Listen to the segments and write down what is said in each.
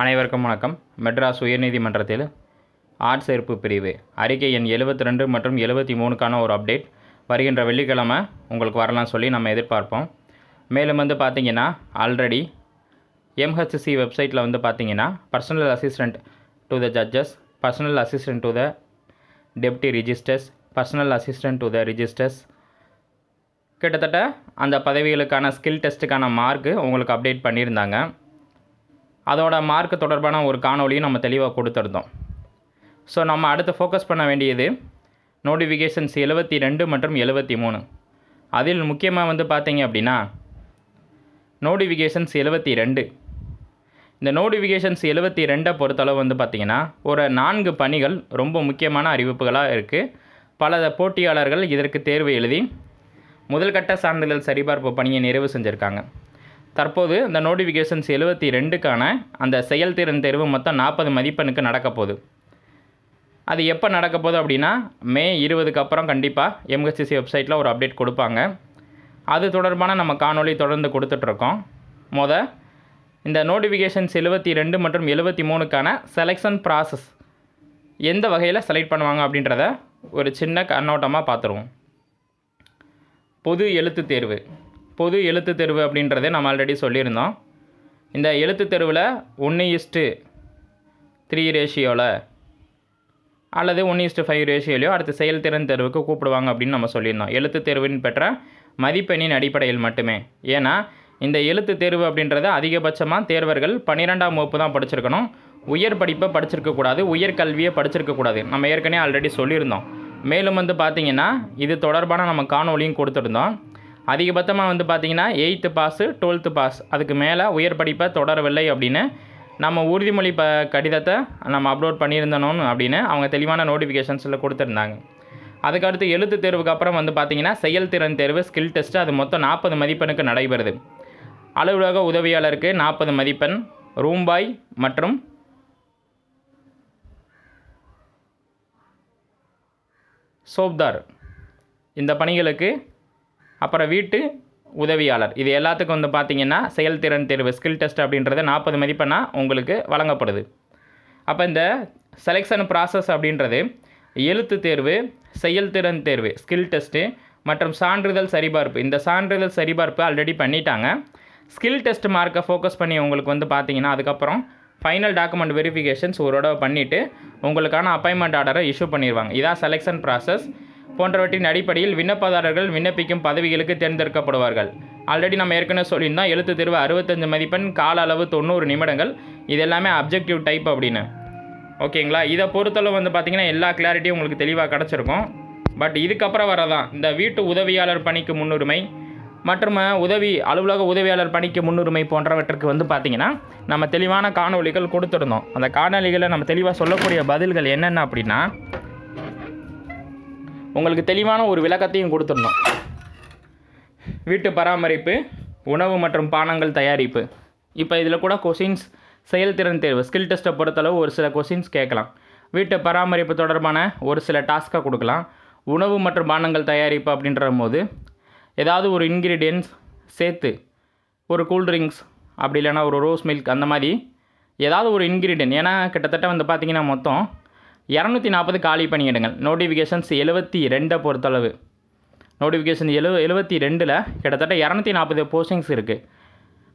அனைவருக்கும் வணக்கம். மெட்ராஸ் உயர்நீதிமன்றத்தில் ஆட்சேர்ப்பு பிரிவு அறிக்கை எண் 72 மற்றும் 73க்கான ஒரு அப்டேட் வருகின்ற வெள்ளிக்கிழமை உங்களுக்கு வரலாம் சொல்லி நம்ம எதிர்பார்ப்போம். மேலும் பார்த்திங்கன்னா ஆல்ரெடி MHC வெப்சைட்டில் பார்த்திங்கன்னா personal assistant to the judges, personal assistant to the deputy registers, personal assistant to the registers கிட்டத்தட்ட அந்த பதவிகளுக்கான ஸ்கில் டெஸ்ட்டுக்கான மார்க்கு உங்களுக்கு அப்டேட் பண்ணியிருந்தாங்க. அதோட மார்க் தொடர்பான ஒரு காணொலியும் நம்ம தெளிவாக கொடுத்துருந்தோம். ஸோ நம்ம அடுத்து ஃபோக்கஸ் பண்ண வேண்டியது நோட்டிஃபிகேஷன்ஸ் 72 மற்றும் 73. அதில் முக்கியமாக பார்த்திங்க அப்படின்னா நோட்டிஃபிகேஷன்ஸ் 72. இந்த நோட்டிஃபிகேஷன்ஸ் 72 பொறுத்தளவு பார்த்திங்கன்னா ஒரு 4 பணிகள் ரொம்ப முக்கியமான அறிவிப்புகளாக இருக்குது. பல போட்டியாளர்கள் இதற்கு தேர்வு எழுதி முதல்கட்ட சான்றிதழ் சரிபார்ப்பு பணியை நிறைவு செஞ்சுருக்காங்க. தற்போது இந்த நோட்டிஃபிகேஷன்ஸ் 72க்கான அந்த செயல்திறன் தேர்வு மொத்தம் 40 மதிப்பெண்ணுக்கு நடக்க போகுது. அது எப்போ நடக்க போகுது அப்படின்னா மே 20க்கு அப்புறம் கண்டிப்பாக MHC வெப்சைட்டில் ஒரு அப்டேட் கொடுப்பாங்க. அது தொடர்பான நம்ம காணொலி தொடர்ந்து கொடுத்துட்ருக்கோம். இந்த நோட்டிஃபிகேஷன்ஸ் 72 மற்றும் 73க்கான செலெக்ஷன் ப்ராசஸ் எந்த வகையில் செலக்ட் பண்ணுவாங்க அப்படின்றத ஒரு சின்ன கண்ணோட்டமாக பார்த்துருவோம். பொது எழுத்து தேர்வு. பொது எழுத்து தேர்வு அப்படின்றத நம்ம ஆல்ரெடி சொல்லியிருந்தோம். இந்த எழுத்து தேர்வில் 1:3 ரேஷியோவில் அல்லது 1:5 ரேஷியோலையோ அடுத்து செயல்திறன் தேர்வுக்கு கூப்பிடுவாங்க அப்படின்னு நம்ம சொல்லியிருந்தோம். எழுத்து தேர்வின் பெற்ற மதிப்பெண்ணின் அடிப்படையில் மட்டுமே. ஏன்னா இந்த எழுத்து தேர்வு அப்படின்றத அதிகபட்சமாக தேர்வர்கள் 12ஆம் வகுப்பு தான் படிச்சிருக்கணும். உயர் படிப்பை படிச்சிருக்கக்கூடாது, உயர்கல்வியை படிச்சிருக்கக்கூடாது. நம்ம ஏற்கனவே ஆல்ரெடி சொல்லியிருந்தோம். மேலும் பார்த்திங்கன்னா இது தொடர்பான நம்ம காணொலியும் கொடுத்துருந்தோம். அதிகபட்சமாக பார்த்திங்கன்னா 8th பாஸ் 12th பாஸ் அதுக்கு மேலே உயர் படிப்பை தொடரவில்லை அப்படின்னு நம்ம உறுதிமொழி கடிதத்தை நம்ம அப்லோட் பண்ணியிருந்தோம் அப்படின்னு அவங்க தெளிவான நோட்டிஃபிகேஷன்ஸில் கொடுத்துருந்தாங்க. அதுக்கடுத்து எழுத்து தேர்வுக்கு அப்புறம் பார்த்திங்கன்னா செயல்திறன் தேர்வு ஸ்கில் டெஸ்ட்டு அது மொத்தம் 40 மதிப்பெண்ணுக்கு நடைபெறுது. அலுவலக உதவியாளருக்கு 40 மதிப்பெண், ரூம்பாய் மற்றும் சோப்தார் இந்த பணிகளுக்கு, அப்புறம் வீட்டு உதவியாளர் இது எல்லாத்துக்கும் பார்த்திங்கன்னா செயல்திறன் தேர்வு ஸ்கில் டெஸ்ட் அப்படின்றது 40 மதிப்பெண்ணாக உங்களுக்கு வழங்கப்படுது. அப்போ இந்த செலெக்ஷன் ப்ராசஸ் அப்படின்றது எழுத்து தேர்வு, செயல்திறன் தேர்வு, ஸ்கில் டெஸ்ட்டு மற்றும் சான்றிதழ் சரிபார்ப்பு. இந்த சான்றிதழ் சரிபார்ப்பு ஆல்ரெடி பண்ணிட்டாங்க. ஸ்கில் டெஸ்ட் மார்க்கை ஃபோக்கஸ் பண்ணி உங்களுக்கு பார்த்திங்கன்னா அதுக்கப்புறம் ஃபைனல் டாக்குமெண்ட் வெரிஃபிகேஷன்ஸ் ஒரு தடவை பண்ணிவிட்டு உங்களுக்கான அப்பாயின்மெண்ட் ஆர்டரை இஷ்யூ பண்ணிடுவாங்க. இதான் செலெக்ஷன் ப்ராசஸ். போன்றவற்றின் அடிப்படையில் விண்ணப்பதாரர்கள் விண்ணப்பிக்கும் பதவிகளுக்கு தேர்ந்தெடுக்கப்படுவார்கள். ஆல்ரெடி நம்ம ஏற்கனவே சொல்லியிருந்தோம். எழுத்து தேர்வு 65 மதிப்பெண், கால அளவு 90 நிமிடங்கள். இது எல்லாமே அப்ஜெக்டிவ் டைப் அப்படின்னு. ஓகேங்களா? இதை பொறுத்தளவு பார்த்திங்கன்னா எல்லா கிளாரிட்டியும் உங்களுக்கு தெளிவாக கிடச்சிருக்கும். பட் இதுக்கப்புறம் வரதான் இந்த வீட்டு உதவியாளர் பணிக்கு முன்னுரிமை மற்றும் அலுவலக உதவியாளர் பணிக்கு முன்னுரிமை போன்றவற்றுக்கு பார்த்திங்கன்னா நம்ம தெளிவான காணொலிகள் கொடுத்துருந்தோம். அந்த காணொலிகளை நம்ம தெளிவாக சொல்லக்கூடிய பதில்கள் என்னென்ன அப்படின்னா உங்களுக்கு தெளிவான ஒரு விளக்கத்தையும் கொடுத்துருந்தோம். வீட்டு பராமரிப்பு, உணவு மற்றும் பானங்கள் தயாரிப்பு. இப்போ இதில் கூட கொஷின்ஸ் செயல்திறன் தேர்வு ஸ்கில் டெஸ்ட்டை பொறுத்தளவு ஒரு சில கொஷின்ஸ் கேட்கலாம். வீட்டு பராமரிப்பு தொடர்பான ஒரு சில டாஸ்க்கை கொடுக்கலாம். உணவு மற்றும் பானங்கள் தயாரிப்பு அப்படின்ற போது ஏதாவது ஒரு இன்க்ரீடியன்ஸ் சேர்த்து ஒரு கூல்ட்ரிங்க்ஸ் அப்படி இல்லைனா ஒரு ரோஸ் மில்க் அந்த மாதிரி ஏதாவது ஒரு இன்க்ரீடியன்ட். ஏன்னா கிட்டத்தட்ட பார்த்திங்கன்னா மொத்தம் 240 காலி பணியிடங்கள். நோட்டிஃபிகேஷன்ஸ் 72 பொறுத்தளவு நோட்டிஃபிகேஷன் 72ல் கிட்டத்தட்ட 240 போஸ்டிங்ஸ் இருக்குது.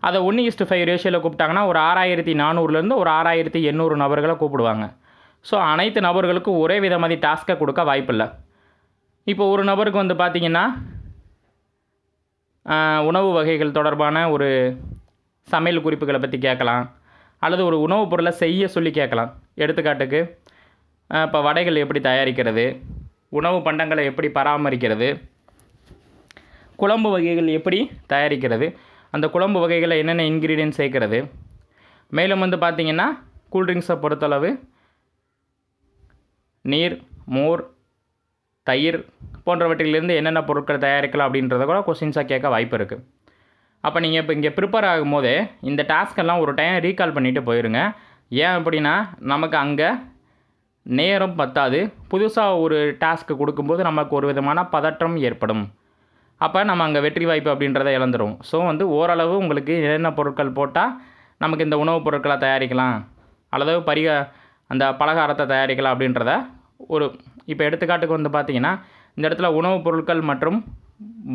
அதை 1:5 ரேஷியோவில் கூப்பிட்டாங்கன்னா ஒரு 6400லேருந்து ஒரு 6800 நபர்களை கூப்பிடுவாங்க. ஸோ அனைத்து நபர்களுக்கும் ஒரே விதமாக டாஸ்க்கை கொடுக்க வாய்ப்பில்லை. இப்போ ஒரு நபருக்கு பார்த்திங்கன்னா உணவு வகைகள் தொடர்பான ஒரு சமையல் குறிப்புகளை பற்றி கேட்கலாம், அல்லது ஒரு உணவுப் பொருளை செய்ய சொல்லி கேட்கலாம். எடுத்துக்காட்டுக்கு இப்போ வடைகள் எப்படி தயாரிக்கிறது, உணவு பண்டங்களை எப்படி பராமரிக்கிறது, குழம்பு வகைகள் எப்படி தயாரிக்கிறது, அந்த குழம்பு வகைகளை என்னென்ன இன்க்ரீடியன்ட் சேர்க்கிறது. மேலும் பார்த்திங்கன்னா கூல்ட்ரிங்க்ஸை பொறுத்தளவு நீர், மோர், தயிர் போன்றவற்றிலிருந்து என்னென்ன பொருட்கள் தயாரிக்கலாம் அப்படின்றத கூட கொஸ்டின்ஸாக கேட்க வாய்ப்பு இருக்குது. அப்போ நீங்கள் இப்போ இங்கே ப்ரிப்பேர் ஆகும்போதே இந்த டாஸ்க்கெல்லாம் ஒரு டைம் ரீகால் பண்ணிவிட்டு போயிடுங்க. ஏன் அப்படின்னா நமக்கு அங்கே நேரம் பத்தாது. புதுசாக ஒரு டாஸ்க்கு கொடுக்கும்போது நமக்கு ஒரு விதமான பதற்றம் ஏற்படும். அப்போ நம்ம அங்கே வெற்றி வாய்ப்பு அப்படின்றத இழந்துடும். ஸோ ஓரளவு உங்களுக்கு என்னென்ன பொருட்கள் போட்டால் நமக்கு இந்த உணவுப் பொருட்களை தயாரிக்கலாம் அல்லது அந்த பலகாரத்தை தயாரிக்கலாம் அப்படின்றத இப்போ எடுத்துக்காட்டுக்கு வந்து பார்த்திங்கன்னா இந்த இடத்துல உணவுப் பொருட்கள் மற்றும்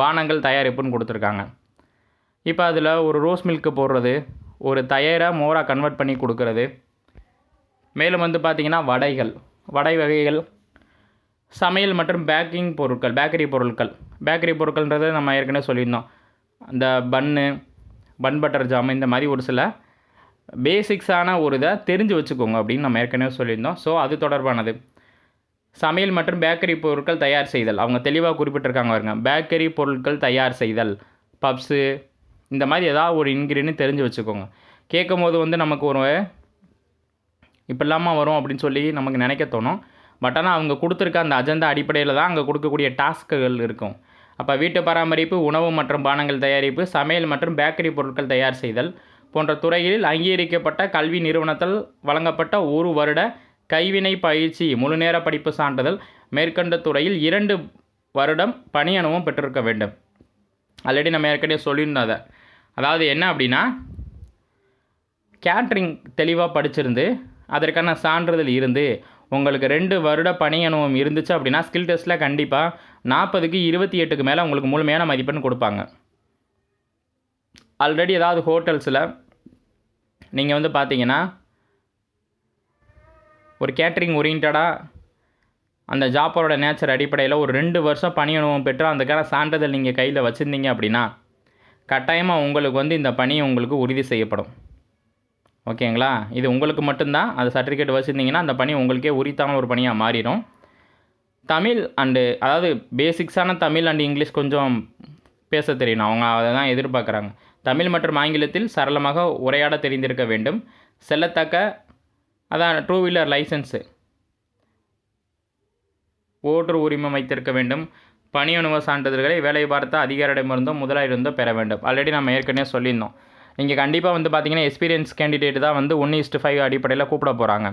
பானங்கள் தயாரிப்புன்னு கொடுத்துருக்காங்க. இப்போ அதில் ஒரு ரோஸ் மில்க்கு போடுறது, ஒரு தயிரை மோராக கன்வெர்ட் பண்ணி கொடுக்கறது, மேலும் வந்து பார்த்திங்கன்னா வடை வகைகள், சமையல் மற்றும் பேக்கரி பொருட்கள்ன்றது நம்ம ஏற்கனவே சொல்லியிருந்தோம். அந்த பன் பட்டர் ஜாம் இந்த மாதிரி ஒரு சில பேசிக்ஸான ஒரு இதை தெரிஞ்சு வச்சுக்கோங்க அப்படின்னு நம்ம ஏற்கனவே சொல்லியிருந்தோம். ஸோ அது தொடர்பானது. சமையல் மற்றும் பேக்கரி பொருட்கள் தயார் செய்தல், அவங்க தெளிவாக குறிப்பிட்டிருக்காங்க பாருங்க. பேக்கரி பொருட்கள் தயார் செய்தல், பப்ஸு இந்த மாதிரி ஏதாவது ஒரு இன்க்ரீடியன்ட் தெரிஞ்சு வச்சுக்கோங்க. கேட்கும் போது வந்து நமக்கு ஒரு இப்படிலாமா வரும் அப்படின்னு சொல்லி நமக்கு நினைக்க தோணும். பட் ஆனால் அவங்க கொடுத்துருக்க அந்த அஜெண்டா அடிப்படையில் தான் அங்கே கொடுக்கக்கூடிய டாஸ்க்குகள் இருக்கும். அப்போ வீட்டு பராமரிப்பு, உணவு மற்றும் பானங்கள் தயாரிப்பு, சமையல் மற்றும் பேக்கரி பொருட்கள் தயார் செய்தல் போன்ற துறைகளில் அங்கீகரிக்கப்பட்ட கல்வி நிறுவனத்தால் வழங்கப்பட்ட 1 வருட கைவினை பயிற்சி முழுநேர படிப்பு சான்றிதழ் மேற்கண்ட துறையில் 2 வருடம் பணி அனுபவம் பெற்றிருக்க வேண்டும். ஆல்ரெடி நம்ம ஏற்கனவே சொல்லியிருந்தோம் அதை. அதாவது என்ன அப்படின்னா, கேட்ரிங் தெளிவாக படிச்சிருந்து அதற்கான சான்றிதழ் இருந்து உங்களுக்கு 2 வருட பணி அனுபவம் இருந்துச்சு அப்படின்னா ஸ்கில் டெஸ்ட்டில் கண்டிப்பாக 40க்கு 28க்கு மேலே உங்களுக்கு முழுமையான மதிப்பெண் கொடுப்பாங்க. ஆல்ரெடி ஏதாவது ஹோட்டல்ஸில் நீங்கள் வந்து பார்த்தீங்கன்னா ஒரு கேட்ரிங் ஓரியன்டாக அந்த ஜாப்போட நேச்சர் அடிப்படையில் ஒரு 2 வருஷம் பணி அனுபவம் பெற்று அதுக்கான சான்றிதழ் நீங்கள் கையில் வச்சுருந்தீங்க அப்படின்னா கட்டாயமாக உங்களுக்கு வந்து இந்த பணி உங்களுக்கு உறுதி செய்யப்படும். ஓகேங்களா? இது உங்களுக்கு மட்டும்தான். அது சர்டிஃபிகேட் வச்சுருந்தீங்கன்னா அந்த பணி உங்களுக்கே உரித்தான ஒரு பணியாக மாறிடும். தமிழ் அதாவது பேசிக்ஸான தமிழ் அண்ட் இங்கிலீஷ் கொஞ்சம் பேச தெரியணும். அவங்க அதை தான் எதிர்பார்க்குறாங்க. தமிழ் மற்றும் ஆங்கிலத்தில் சரளமாக உரையாட தெரிந்திருக்க வேண்டும். செல்லத்தக்க அதான் 2 வீலர் லைசன்ஸு, ஓட்டுநர் உரிமம் வைத்திருக்க வேண்டும். பணி அனுபவ சான்றிதழ்களை வேலை பார்த்த அதிகாரியிடமிருந்தோ முதலாளியிருந்தோ பெற வேண்டும். ஆல்ரெடி நம்ம ஏற்கனவே சொல்லியிருந்தோம். இங்கே கண்டிப்பாக வந்து பார்த்திங்கன்னா எக்ஸ்பீரியன்ஸ் கேண்டிடேட் தான் வந்து 1:5 அடிப்படையில் கூப்பிட போகிறாங்க.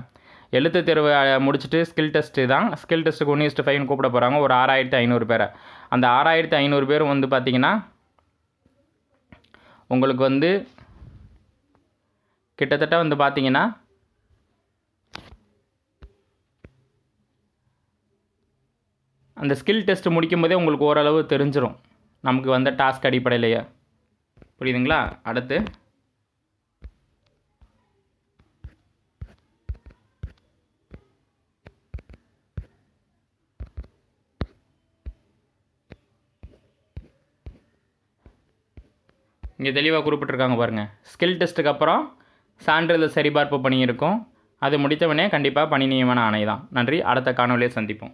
எழுத்து தேர்வு முடிச்சுட்டு ஸ்கில் டெஸ்ட்டு தான். ஸ்கில் டெஸ்ட்டுக்கு 1:5 கூப்பிட போகிறாங்க. ஒரு 6500 பேரை. அந்த 6500 பேரும் வந்து பார்த்திங்கன்னா உங்களுக்கு வந்து கிட்டத்தட்ட வந்து பார்த்திங்கன்னா அந்த ஸ்கில் டெஸ்ட் முடிக்கும் போதே உங்களுக்கு ஓரளவு தெரிஞ்சிடும் நமக்கு வந்த டாஸ்க் அடிப்படையிலேயே. புரியுதுங்களா? அடுத்து இங்கே தெளிவாக குறிப்பிட்டிருக்காங்க பாருங்கள். ஸ்கில் டெஸ்ட்டுக்கு அப்புறம் சான்றிதழ் சரிபார்ப்பு பணி இருக்கும். அது முடித்தவனே கண்டிப்பாக பணி நியமன ஆணை தான். நன்றி. அடுத்த காணொலியை சந்திப்போம்.